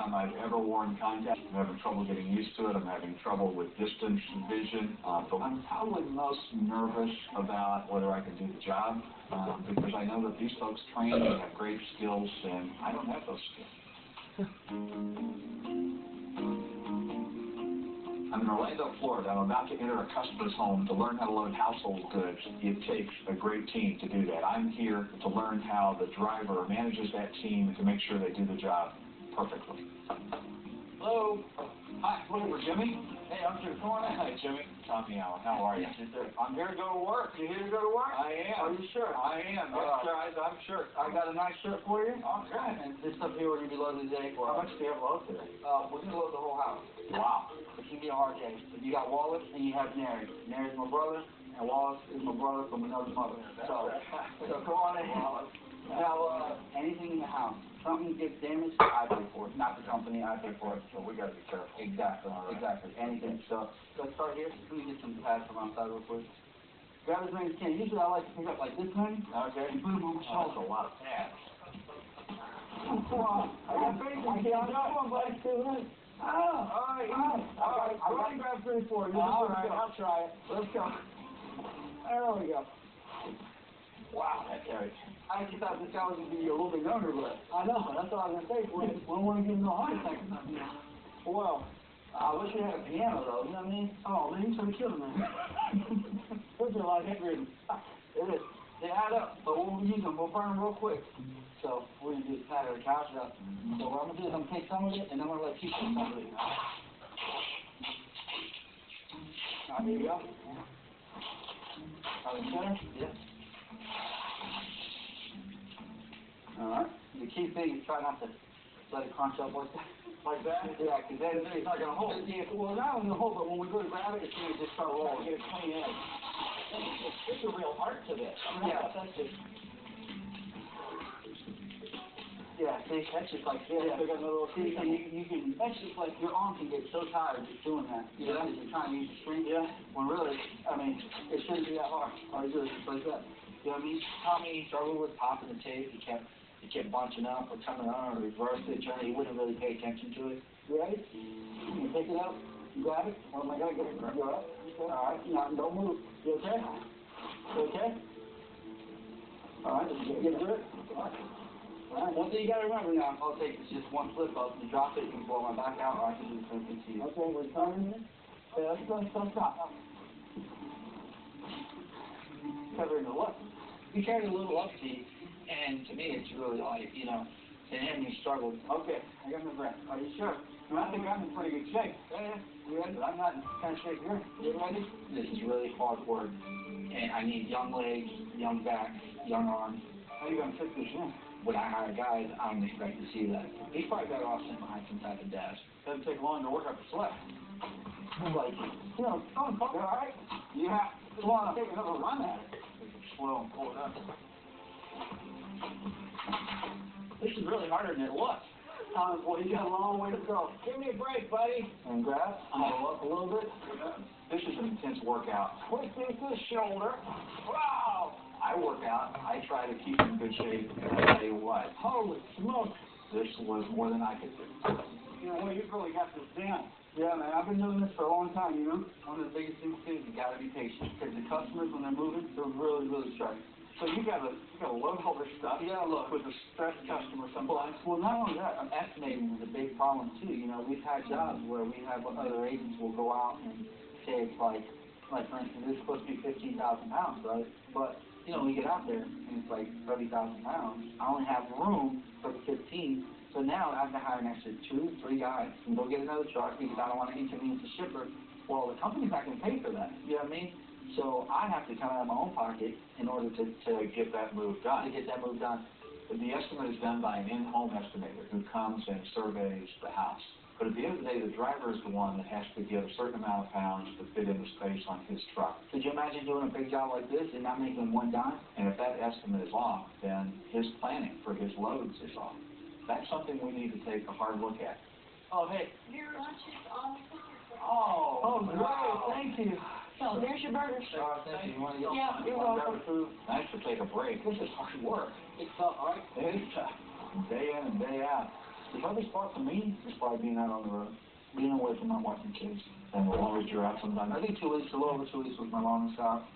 time I've ever worn contacts. I'm having trouble getting used to it. I'm having trouble with distance vision. But I'm probably most nervous about whether I can do the job because I know that these folks train and have great skills, and I don't have those skills. I'm in Orlando, Florida. I'm about to enter a customer's home to learn how to load household goods. It takes a great team to do that. I'm here to learn how the driver manages that team to make sure they do the job perfectly. Hello. Hi, looking for Jimmy? Hey, I'm Jimmy. Come on in. Hi, Jimmy. Tommy Allen. How are you? I'm here to go to work. You here to go to work? I am. Are you sure? I am. Yes, guys, I'm sure. I got a nice shirt for you. Okay. And this stuff here we're going to be loading today. How much do you have load today? We're going to load the whole house. Wow. It's going to be a hard day. If you got Wallace and you have Nary. Nary's my brother, and Wallace is my brother from another mother. So come on in. Now, anything in the house, something gets damaged, I pay for it. Not the company, I pay for it. So we got to be careful. Exactly. Right. Exactly. Anything. So let's start here. Let me get some pads from outside real quick. Grab as many as you can. Usually I like to pick up like this many. Okay. And put them on my shoulder. That's a lot of pads. Come on. I got faith in you. Come on, buddy. All right. Go ahead and grab 3 or 4. All right, I'll try it. Let's go. There we go. Wow, that's heavy. I actually thought this guy was going to be a little bit younger, but I know. That's what I was going to say. We don't want to give him no heart attack or nothing. Well, I wish we had a piano, though. You know what I mean? Oh, man, he's going to kill him, man. Those are a lot heavier. It is. They add up, but we'll use them. We'll burn them real quick. So we're going to just pattern the couch up. So what I'm going to do is I'm going to take some of it, and I'm going to let you take some of it. All right, here you go. Are we center? Yep. All right. The key thing is try not to let it crunch up like that. Like that? Yeah, because then it's not going to hold. Yeah, well, not only going to hold, but when we go to grab it, it's going to just start rolling. Get a clean edge. There's a real art to this. Yeah. That's just... Yeah, see, that's just like, yeah. They got another little see, you can, that's just like, your arm can get so tired just doing that. You know, because you're trying to use the string. Yeah. When really, I mean, it shouldn't be that hard. All you do is just like that. You know what I mean? Tommy struggled with popping the tape. He kept bunching up or coming on or reverse it, turn it. He wouldn't really pay attention to it. You ready? You pick it up. You grab it. Or am I going to get it? You're up. Okay. All right. Now, don't move. You okay? You okay? All right. You get through it? All right. All right. One thing you got to remember now, I'll take is just one flip up. You drop it, you can blow my back out, or I can do the same thing to you. Okay, we're turning it. Okay, let's go. Stop. Covering the look. You carried a little upseat, and to me, it's really like, you know, to him, you struggled. Okay, I got my breath. Are you sure? I think I'm in pretty good shape. Yeah. You ready? But I'm not in kind of shape here. You ready? This is really hard work, and I need young legs, young back, young arms. How are you going to fit this in? When I hire guys, I don't expect to see that. He's probably better off sitting behind some type of desk. Doesn't take long to work up a sweat. Like, you know, all right? Yeah. Come on, take another run at it. Slow and pull it up. This is really harder than it looks. Well, you got a long way to go. Give me a break, buddy. And grab, go up a little bit. This is an intense workout. Quick thing to the shoulder. Wow! I work out. I try to keep in good shape, and I tell you what, Holy smokes. this was more than I could do. You know, well, you've really got this down. Yeah, man, I've been doing this for a long time, you know. One of the biggest things, too, is you got to be patient. Because the customers, when they're moving, they're really, really sharp. So you got to load all this stuff. You got to look. With a stressed customer sometimes. Well, not only that, estimating is a big problem, too. You know, we've had jobs where we have other agents will go out and say it's like for instance, it's supposed to be 15,000 pounds, right? But, you know, we get out there, and it's like 30,000 pounds. I only have room for 15, so now I have to hire an extra 2, 3 guys and go get another truck because I don't want to inconvenience the shipper. Well, the company's not going to pay for that, you know what I mean? So I have to come out of my own pocket in order to get that move done. To get that move done. The estimate is done by an in-home estimator who comes and surveys the house. But at the end of the day, the driver is the one that has to give a certain amount of pounds to fit in the space on his truck. Could you imagine doing a big job like this and not making one dime? And if that estimate is off, then his planning for his loads is off. That's something we need to take a hard look at. Oh, hey. Your lunch is on the counter. Oh, great. Wow. Thank you. So there's your burgers. Thank you. Yeah, you're welcome. Nice to take a break. This is hard work. It's tough, all right? It is tough. Day in and day out. The hardest part for me is probably being out on the road, being away from my wife and kids. And the longest you're out sometimes? I think 2 weeks, a little over 2 weeks was my longest out.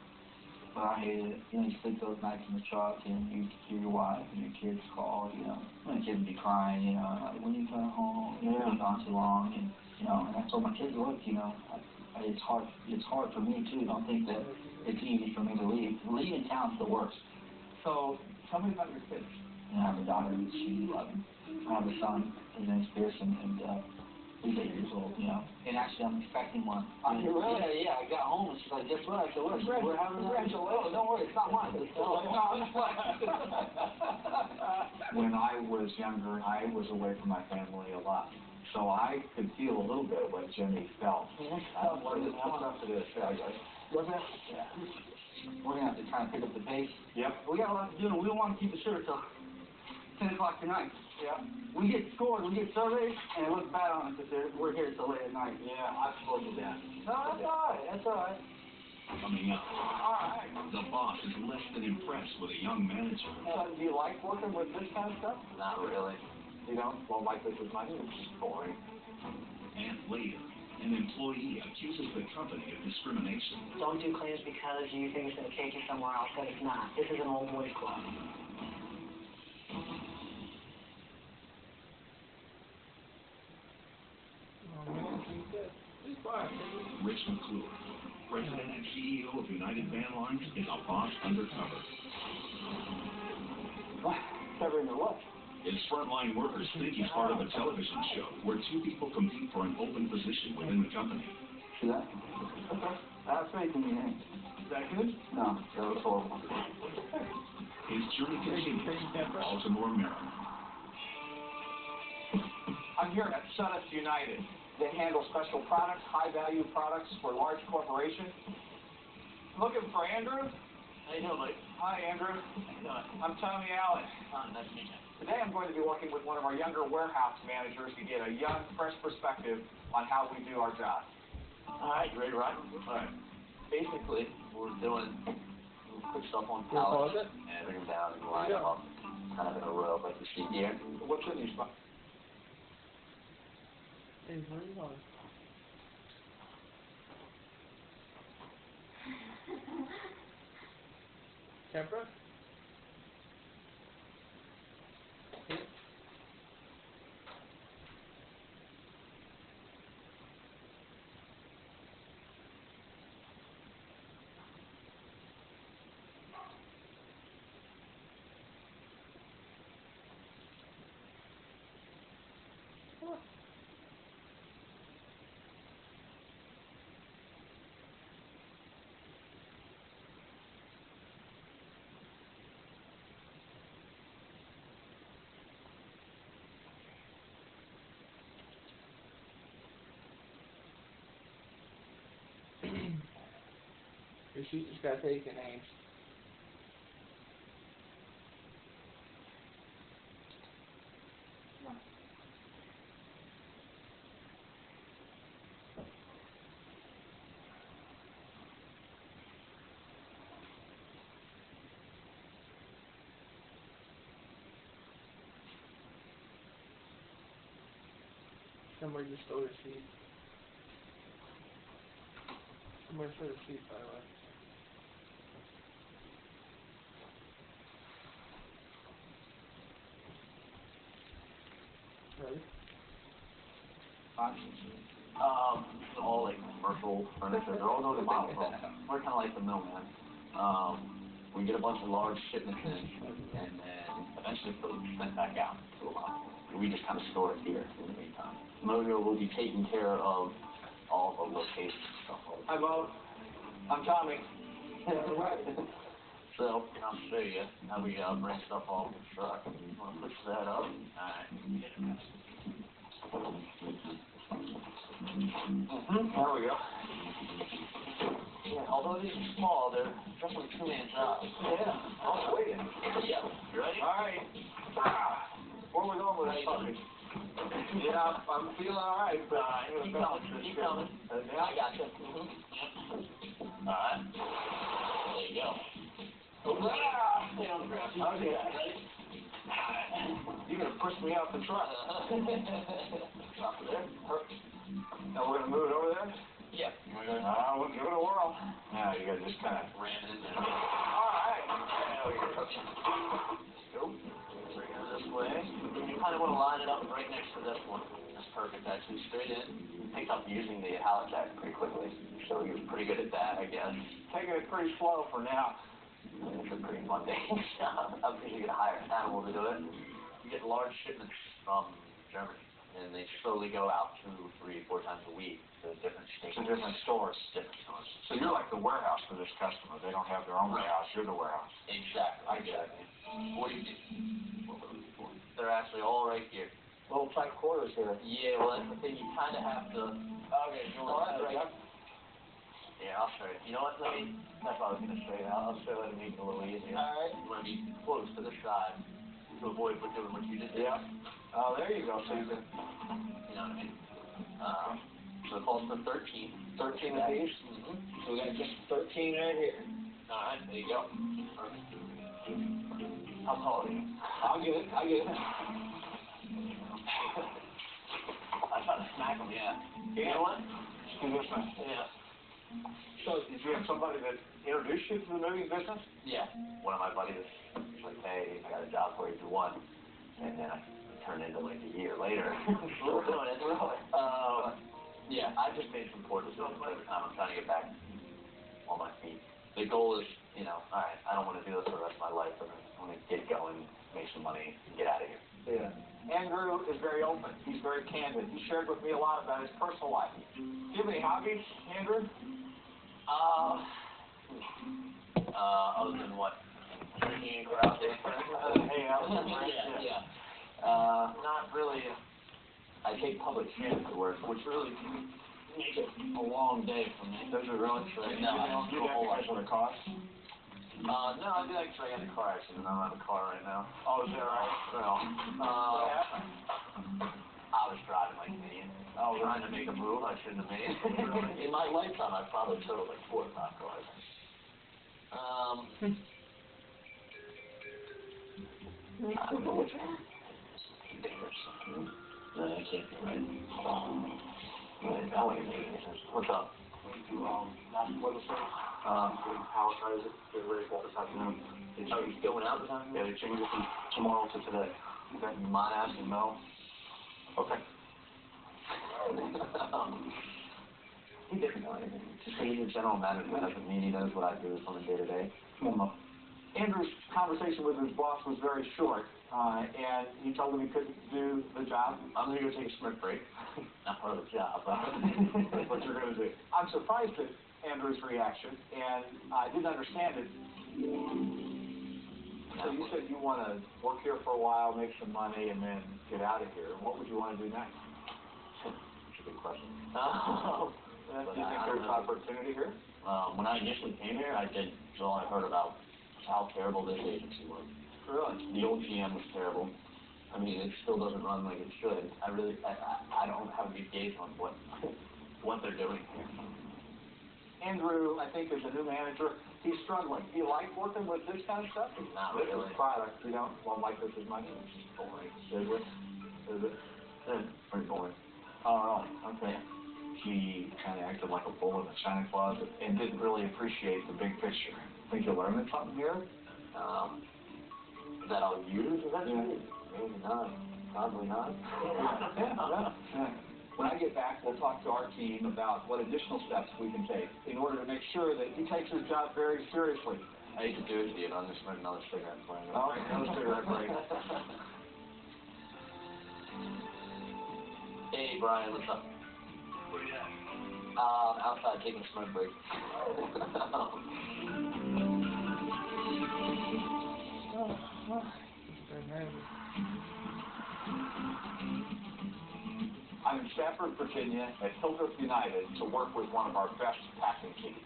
But I hated it. You know, you sleep those nights in the truck and you hear your wife and your kids call, you know. And the kids would be crying, you know, like, when you come home, you've been gone too long. And, you know, and I told my kids, look, you know, it's hard for me too. Don't think that it's easy for me to leave. Leaving town's the worst. So, tell me about your kids. And I have a daughter, she's 11. I have a son, his name's Pearson, and he's 8 years old, you know. And actually, I'm expecting one. You really? Yeah, I got home and she's like, guess what? I said, what? We're having a oh, don't worry, it's not mine. When I was younger, I was away from my family a lot. So I could feel a little bit what Jimmy felt. What's up to this? What's that? Yeah. We're going to have to kind of pick up the pace. Yep. We got a lot to do. We don't want to keep the show till 10 o'clock tonight. Yeah. We get scores, we get surveys, and it looks bad on us if we're here till late at night. Yeah, I've told you that. No, that's all right. That's all right. Coming up, All right. the boss is less than impressed with a young manager. Do you like working with this kind of stuff? Not really. You don't? Well, like this is much? It's boring. And later, an employee accuses the company of discrimination. Don't do claims because you think it's going to take you somewhere else, but it's not. This is an old boys club. Rich McClure, president and CEO of United Van Lines, is a boss undercover. Covering the what? His frontline workers think he's part of a television show where two people compete for an open position within the company. See that? Okay. I have faith in your hands. Is that good? No, that was horrible. His journey continues in Baltimore, Maryland. I'm here at Sunnits United. They handle special products, high-value products for large corporations. Looking for Andrew? How you doing, Mike? Hi, Andrew. How you doing? I'm Tommy Allen. Nice to meet you. Today I'm going to be working with one of our younger warehouse managers to get a young, fresh perspective on how we do our job. All right, you ready to rock? All right. Basically, we're doing put stuff on pallets and bring them down and line them up kind of in a row like you see here. What's in these boxes? Camera? Your sheet just got taken, Ames. Somewhere just stole your sheet. Somewhere for the sheet, by the way. Ready? All like commercial furniture. They're all going to model homes. We're kind of like the middleman. We get a bunch of large shipments in, and then eventually they'll be sent back out to a model. We just kind of store it here in the meantime. Mojo will be taking care of all of the locations and stuff like that. Hi, Bo. I'm Tommy. So, I'll show you how we bring stuff off the truck. You want to push that up? Alright. There we go. Yeah, although these are small, they're definitely 2-man jobs. Yeah. Oh, wait. Yeah. You ready? All right. Where are we going with that puppy? Yeah, I'm feeling all right. But Keep coming. Keep coming. Yeah. I got you. Alright. There you go. Ah! Stay on the ground. Okay. Ready? You're going to push me off the truck. Drop it there. Perfect. Now we're going to move it over there? Yeah. We'll give it a whirl. Now you got to just kind of Ram it in there. all right. There we go. Go. Bring it this way. You kind of want to line it up right next to this one. That's perfect, actually. Straight in. You picked up using the halotac pretty quickly, so you're pretty good at that, I guess. Taking it pretty slow for now. It's a pretty mundane job. I'm usually going to hire an animal to do it. You get large shipments from Germany, and they slowly go out 2, 3, 4 times a week to different states. To different stores. Different stores. So you're like the warehouse for this customer. They don't have their own warehouse. You're the warehouse. Exactly. I get it. What do you do? What we're looking for? They're actually all right here. Little tight quarters here. Yeah, well, that's the thing. You kind of have to. Okay, you want that, right? Yeah, I'll show you. You know what? That's what I was going to show you. I'll show you to make it a little easier. All right. You want to be close to the side to avoid doing what you just did. Yeah. Oh, there you go. So you can, You know what I mean? So it calls for 13. 13 apiece. Mm-hmm. So we got just 13 right here. All right, there you go. Perfect. How tall are you? I'll get it. I get it. I try to smack him, yeah. You know what? Do this one. Yeah. So did you have somebody that introduced you to the moving business? Yeah. One of my buddies was like, hey, I got a job for you, do one. And then I turned into like a year later. Still doing it. Really? Yeah, I just made some poor decisions every time. I'm trying to get back on my feet. The goal is, you know, all right, I don't want to do this for the rest of my life. I want to get going, make some money, and get out of here. Yeah. Andrew is very open. He's very candid. He shared with me a lot about his personal life. Do you have any hobbies, Andrew? Other than what? Drinking and carousing. Hey, Alan. Yeah. Not really. I take public transit to work, which really makes it a long day for me. Does it really? No, I don't do a whole lot. Because of the cost? No, I did actually get in a car accident. I'm out of the car right now. Oh, is that right? Well, What happened? I was driving like an idiot. I was trying to make a move I shouldn't have made. In my lifetime, I've probably totaled like 4 or 5 cars. I don't know what's wrong. Dangerous. No, I can't be right. That wouldn't make any sense. What's up? How is it? Get ready for this afternoon. Are you going out this afternoon? Yeah, they changed it from tomorrow to today. Okay. You mind asking no? Okay. He doesn't know anything. Just because he's a general manager doesn't mean he knows what I do on a day-to-day. Well, no. Andrew's conversation with his boss was very short, and he told him he couldn't do the job. I'm going to go take a smoke break. Not part of the job, but That's what you're going to do. I'm surprised at Andrew's reaction, and I didn't understand it. So you said you want to work here for a while, make some money, and then get out of here. What would you want to do next? That's a good question. Do you think there's opportunity here? When I initially came here, I did all I heard about how terrible this agency was. Really? The old GM was terrible. I mean, it still doesn't run like it should. I don't have a good gauge on what they're doing here. Andrew, I think, is a new manager. He's struggling. Do you like working with this kind of stuff? Not This really. is product. You don't like this as much? It's just boring. Is it? Is it? Pretty boring. Oh, okay. He kind of acted like a bull in a china closet and didn't really appreciate the big picture. Think you're learning something here? That I'll use eventually? Yeah. Maybe not. Probably not. Yeah. When I get back, we'll talk to our team about what additional steps we can take in order to make sure that he takes his job very seriously. I hate to do it to you, but I'm just smoking another cigarette for you. All right, another cigarette break. Hey, Brian, what's up? Where you at? Outside taking a smoke break. I'm in Stafford, Virginia at Hildreth United to work with one of our best packing teams.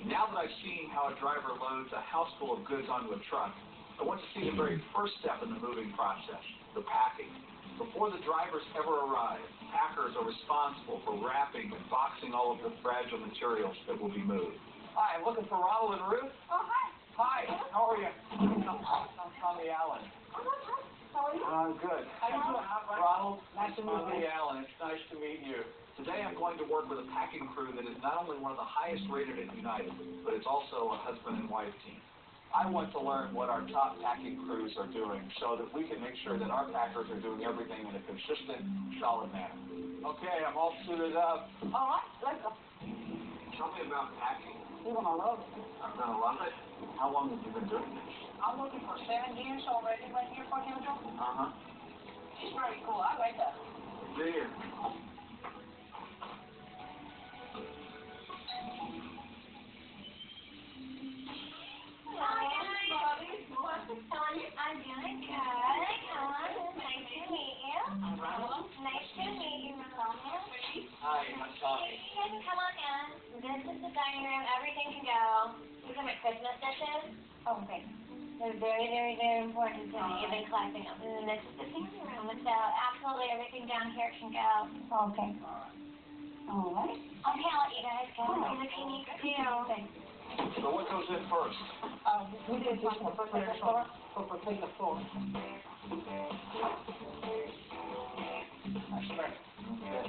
Now that I've seen how a driver loads a house full of goods onto a truck, I want to see the very first step in the moving process, the packing. Before the drivers ever arrive, packers are responsible for wrapping and boxing all of the fragile materials that will be moved. Hi, I'm looking for Ronald and Ruth. Oh, hi. Hi, how are you? I'm Tommy Allen. How are you? I'm good. How you doing? Ronald, Nice to meet you. Hey, Alan, it's nice to meet you. Today I'm going to work with a packing crew that is not only one of the highest rated at United, but it's also a husband and wife team. I want to learn what our top packing crews are doing so that we can make sure that our packers are doing everything in a consistent, solid manner. Okay, I'm all suited up. All right, let's go. Tell me about packing. You're gonna love it. I'm going to love it. How long have you been doing this? I'm looking for 7 years already right here for him, Joe. Uh-huh. It's very cool. I like that. Do you? I'm doing good. Nice to meet you. Nice to meet you, Nicole. Hi, I'm Tommy. You guys can come on in. This is the dining room. Everything can go. These are my Christmas dishes. Oh, okay. They're very, very, very important to me. I've been collecting them. And this is the family room. So absolutely everything down here can go. Okay. All right. Okay, I'll let you guys go. See what you need to do. Thank you. So what goes in first? We did this one for the store. For the floor. That's right. Okay.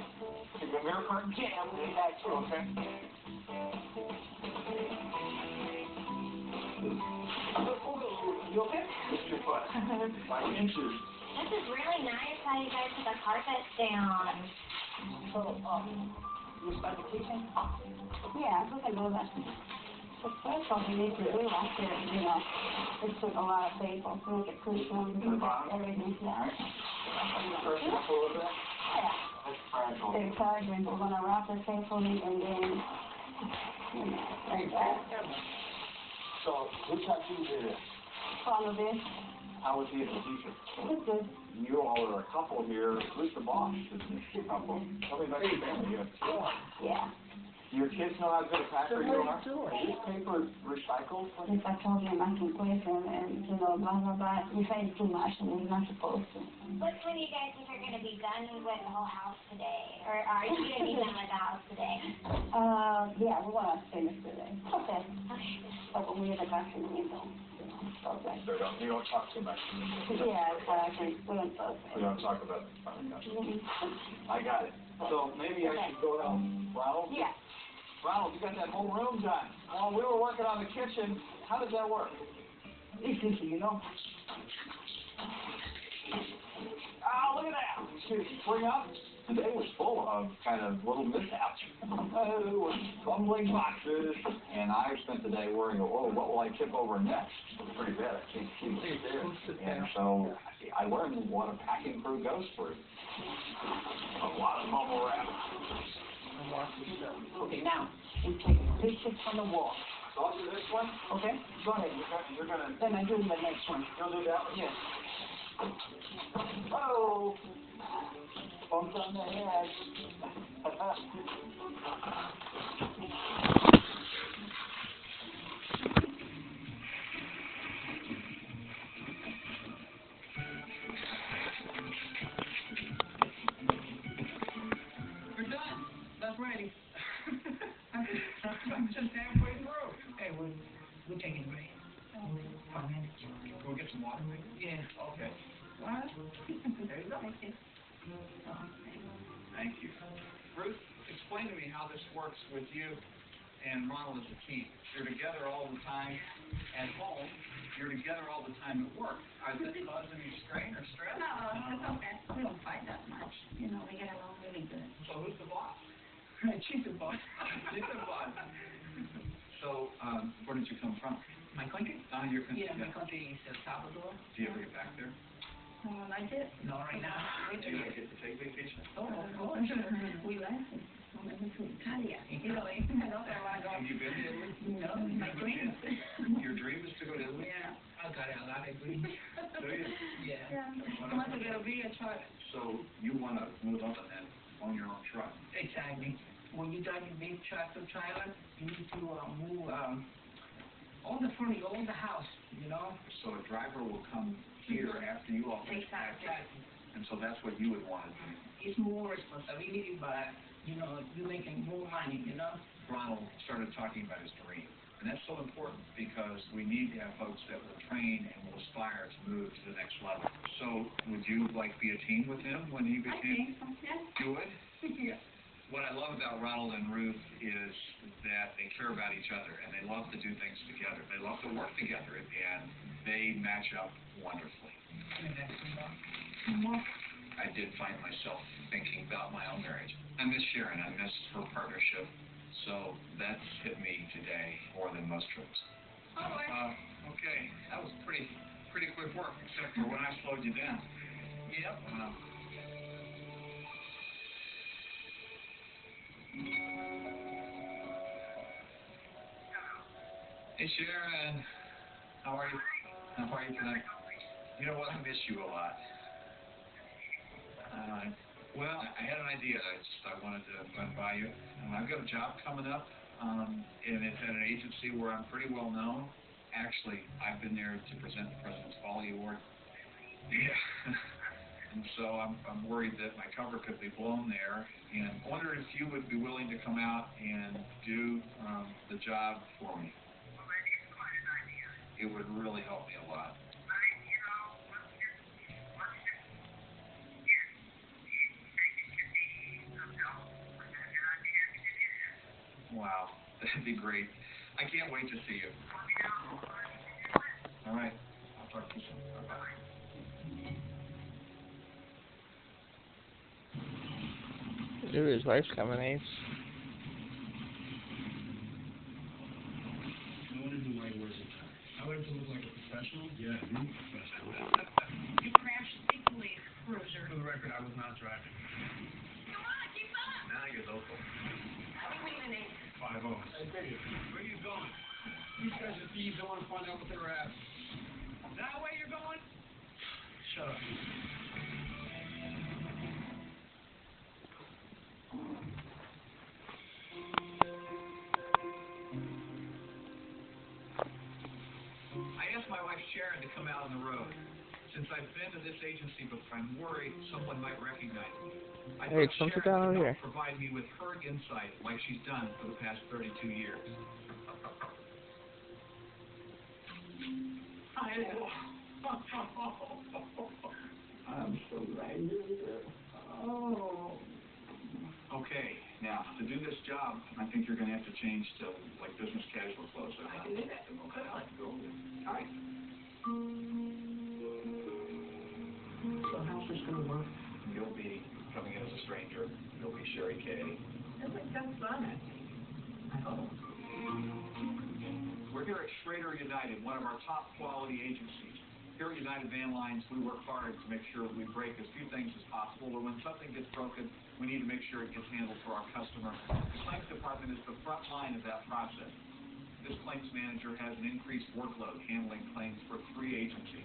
Keep the mirror curtain? Yeah, we did that too. Okay. You okay? Lift your foot. By inches. This is really nice how you guys put the carpets down. So, you start the kitchen? Yeah, we can do that. The first one we need to do after, you know, it took a lot of people to make it clean the bottom? everything, yeah. First up a little bit. Yeah. That's fragile. They're charging, we're gonna wrap it carefully and then, you know, like that. So, who taught you to do this? Follow this. How was he as a teacher? It's good. You all are a couple here. Who's the boss? Is this couple? Tell me about your family. You have four. Yeah. Do your kids know how good a packer you are? Is this paper recycled? If I told him I can quit and, you know, blah, blah, blah, he said too much and he's not supposed to. What time do you guys think you're going to be done with the whole house today? Or are you going to be done with the house today? Yeah, we're gonna finish today. Okay. Okay. But we have a bathroom window. Okay. So you don't talk too much. Yeah, exactly. We don't talk. We don't talk about it. Mhm. I got it. So maybe I should go help Ronald? Yeah. Ronald, you got that whole room done. Well, we were working on the kitchen. How does that work? It's easy, you know? Oh, look at that. Spring up. Today was full of kind of little mishaps. There were crumbling boxes. And I spent the day worrying, oh, what will I tip over next? It's pretty bad. I can't see it. And so I learned what a packing crew goes through. A lot of bubble wrap. And watch the show. Okay, now, we take pictures from the wall. So I'll do this one. Okay? Go ahead. You're gonna Then I do the next one. you'll do that one? Yes. Oh! Bumps on the head. We're done. That's ready. I'm just halfway through. Hey, we're taking a break. 5 minutes. Can we get some water? Yeah. Okay. What? There you go. Thank you. Ruth, explain to me how this works with you and Ronald as a team. You're together all the time at home. You're together all the time at work. Does that cause any strain or stress? No, it's okay. We don't fight that much. You know, we get along really good. So who's the boss? She's the boss. She's the boss. So, where did you come from? My country? Your country. Yeah, my country is El Salvador. Do you ever get back there? I did. No, right now. Do you ever get to take vacation? Oh, of course. We left. We went to Italy. Italy. I know that one. Have you been to Italy? No, my dream. Your dream is to go to Italy? Yeah, I got a lot of dreams. Do you? Yeah. Yeah. I want to get a real truck. So you want to move up and own your own truck? Exactly. When you drive a big tractor trailer, you need to move all the furniture, all the house, you know? So a driver will come here after you all finish Exactly. packing. And so that's what you would want to do. It's more responsibility, but, you know, you're making more money, you know? Ronald started talking about his dream. And And that's so important because we need to have folks that will train and will aspire to move to the next level. So would you like be a team with him when he became? I think so, yes. You would? Yeah. What I love about Ronald and Ruth is that they care about each other and they love to do things together. They love to work together and they match up wonderfully. I did find myself thinking about my own marriage. I miss Sharon. I miss her partnership. So that's hit me today more than most trips. Okay, that was pretty quick work, except for when I slowed you down. Yep. Hey Sharon, how are you? How are you tonight? You know what? I miss you a lot. Well, I had an idea. I wanted to run by you. I've got a job coming up, and it's at an agency where I'm pretty well known. Actually, I've been there to present the President's Quality Award. Yeah. And so I'm worried that my cover could be blown there, and I wondered if you would be willing to come out and do the job for me. Well, that is quite an idea. It would really help me a lot. Wow, that'd be great. I can't wait to see you. All right, I'll talk to you soon. Bye-bye. Dude, his wife's coming, Ace. I wanted to wear a tie. I wanted to look like a professional. Yeah, you professional. You crashed the police cruiser. For the record, I was not driving. Come on, keep up. Now you're local. How are we leaving, Nate? 5-0. Hey, Dave, where are you going? These guys are thieves. I want to find out what they're at. That way you're going? Shut up. I asked my wife Sharon to come out on the road. Since I've been to this agency before, I'm worried someone might recognize me. I Hey, thought come sit Sharon down could over help here. provide me with her insight like she's done for the past 32 years. I'm so glad you're here. Oh. Okay, now, to do this job, I think you're going to have to change to, like, business casual clothes. I can do that. Okay, all right. So how's this going to work? You'll be coming in as a stranger. You'll be Sherry Kay. This is just fun, I think. I hope. We're here at Schrader United, one of our top quality agencies. Here at United Van Lines, we work hard to make sure that we break as few things as possible, but when something gets broken, we need to make sure it gets handled for our customer. The claims department is the front line of that process. This claims manager has an increased workload handling claims for 3 agencies.